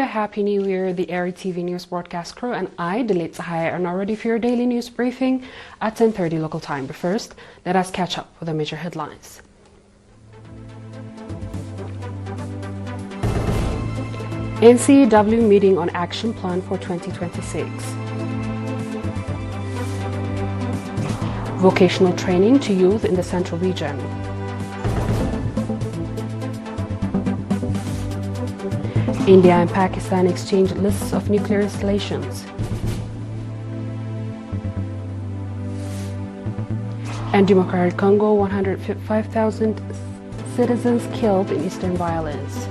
you a Happy New Year. The ERi-TV news broadcast crew and I, Delit Sahaya, are now ready for your daily news briefing at 10:30 local time. But first, let us catch up with the major headlines. NCW meeting on action plan for 2026. Vocational training to youth in the central region. India and Pakistan exchange lists of nuclear installations. And Democratic Congo, 105,000 citizens killed in eastern violence.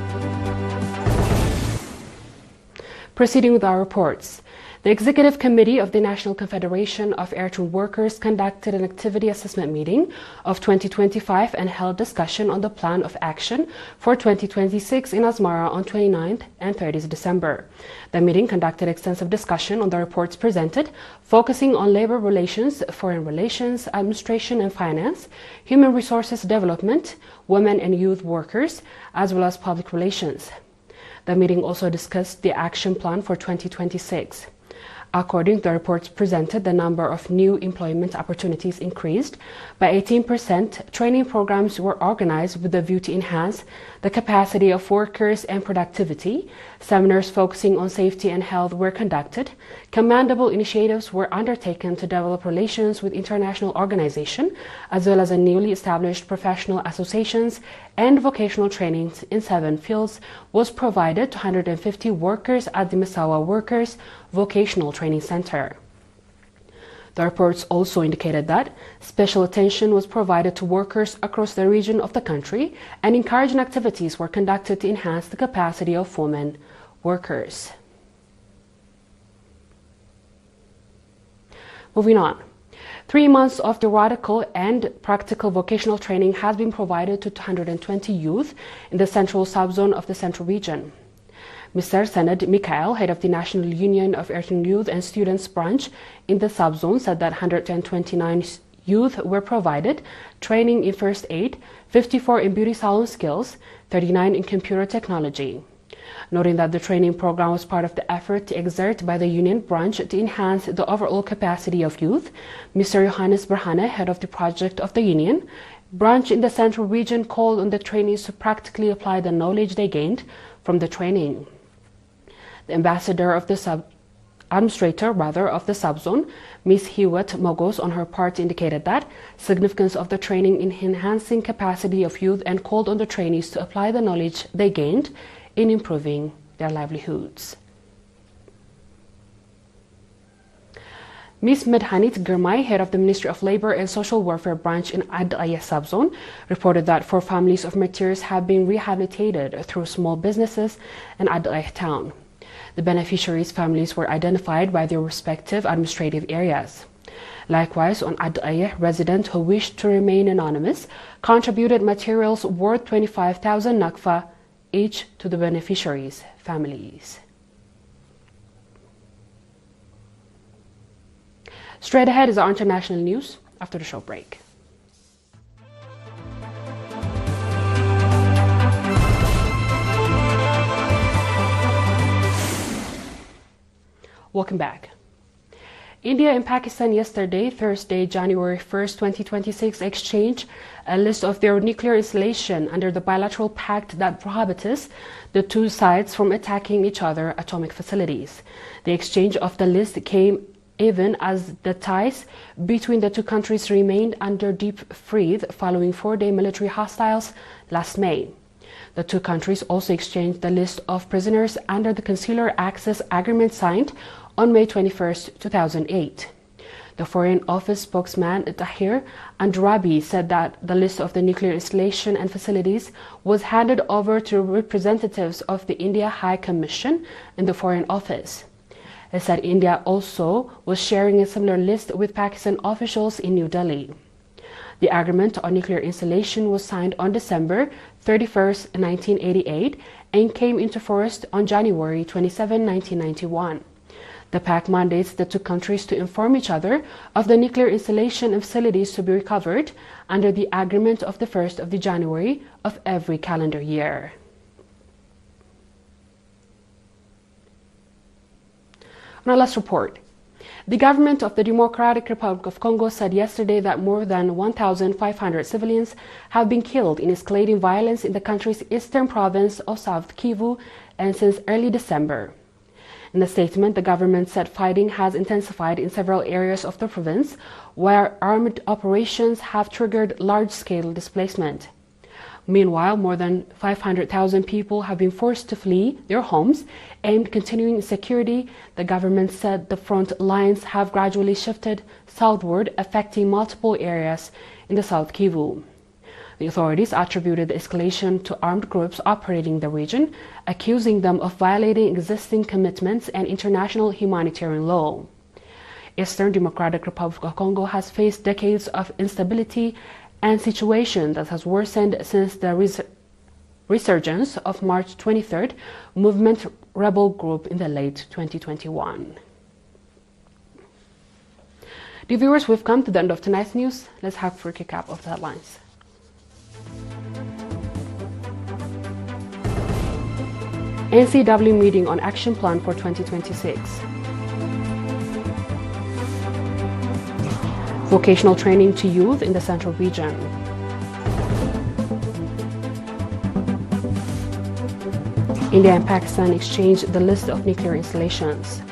Proceeding with our reports. The Executive Committee of the National Confederation of Eritrean Workers conducted an activity assessment meeting of 2025 and held discussion on the plan of action for 2026 in Asmara on 29th and 30th December. The meeting conducted extensive discussion on the reports presented, focusing on labor relations, foreign relations, administration and finance, human resources development, women and youth workers, as well as public relations. The meeting also discussed the action plan for 2026. According to the reports presented, the number of new employment opportunities increased by 18%. Training programs were organized with the view to enhance the capacity of workers and productivity. Seminars focusing on safety and health were conducted. Commendable initiatives were undertaken to develop relations with international organizations, as well as a newly established professional associations, and vocational trainings in 7 fields was provided to 150 workers at the Misawa Workers Vocational Training Center. The reports also indicated that special attention was provided to workers across the region of the country, and encouraging activities were conducted to enhance the capacity of women workers. Moving on. 3 months of theoretical and practical vocational training has been provided to 220 youth in the central subzone of the central region. Mr. Senad Mikhail, head of the National Union of Eritrean Youth and Students branch in the subzone, said that 129 youth were provided training in first aid, 54 in beauty salon skills, 39 in computer technology. Noting that the training program was part of the effort to exert by the union branch to enhance the overall capacity of youth, Mr. Johannes Berhane, head of the project of the union branch in the central region, called on the trainees to practically apply the knowledge they gained from the training. The ambassador of the administrator of the subzone, Ms. Hewitt Mogos, on her part indicated that significance of the training in enhancing capacity of youth and called on the trainees to apply the knowledge they gained in improving their livelihoods. Ms. Medhanit Girmay, head of the Ministry of Labor and Social Welfare branch in Ad-Aya subzone, reported that 4 families of martyrs have been rehabilitated through small businesses in Ad-Aya town. The beneficiaries' families were identified by their respective administrative areas. Likewise, an Ad-Aya resident who wished to remain anonymous contributed materials worth 25,000 nakfa each to the beneficiaries' families. Straight ahead is our international news after the show break. Welcome back. India and Pakistan yesterday, Thursday, January 1st, 2026, exchanged a list of their nuclear installation under the bilateral pact that prohibits the two sides from attacking each other's atomic facilities. The exchange of the list came even as the ties between the two countries remained under deep freeze following 4-day military hostiles last May. The two countries also exchanged the list of prisoners under the Consular Access Agreement signed on May 21, 2008. The Foreign Office spokesman Tahir Andrabi said that the list of the nuclear installation and facilities was handed over to representatives of the India High Commission in the Foreign Office. It said India also was sharing a similar list with Pakistan officials in New Delhi. The agreement on nuclear installation was signed on December 31, 1988 and came into force on January 27, 1991. The pact mandates the two countries to inform each other of the nuclear installation and facilities to be recovered under the agreement of the 1st of January of every calendar year. Now let's report. The government of the Democratic Republic of Congo said yesterday that more than 1,500 civilians have been killed in escalating violence in the country's eastern province of South Kivu and since early December. In a statement, the government said fighting has intensified in several areas of the province, where armed operations have triggered large-scale displacement. Meanwhile, more than 500,000 people have been forced to flee their homes. Aimed continuing insecurity, the government said the front lines have gradually shifted southward, affecting multiple areas in the South Kivu. The authorities attributed the escalation to armed groups operating in the region, accusing them of violating existing commitments and international humanitarian law. Eastern Democratic Republic of Congo has faced decades of instability and situation that has worsened since the resurgence of March 23rd movement rebel group in the late 2021. Dear viewers, we've come to the end of tonight's news. Let's have a quick recap of the headlines. NCW meeting on action plan for 2026. Vocational training to youth in the Central Region. India and Pakistan exchanged the list of nuclear installations.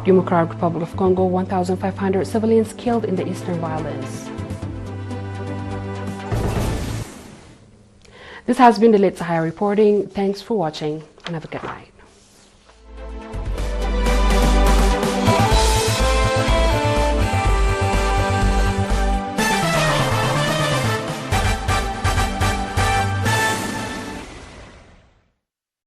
Democratic Republic of Congo, 1,500 civilians killed in the eastern violence. This has been the late Sahara reporting. Thanks for watching and have a good night.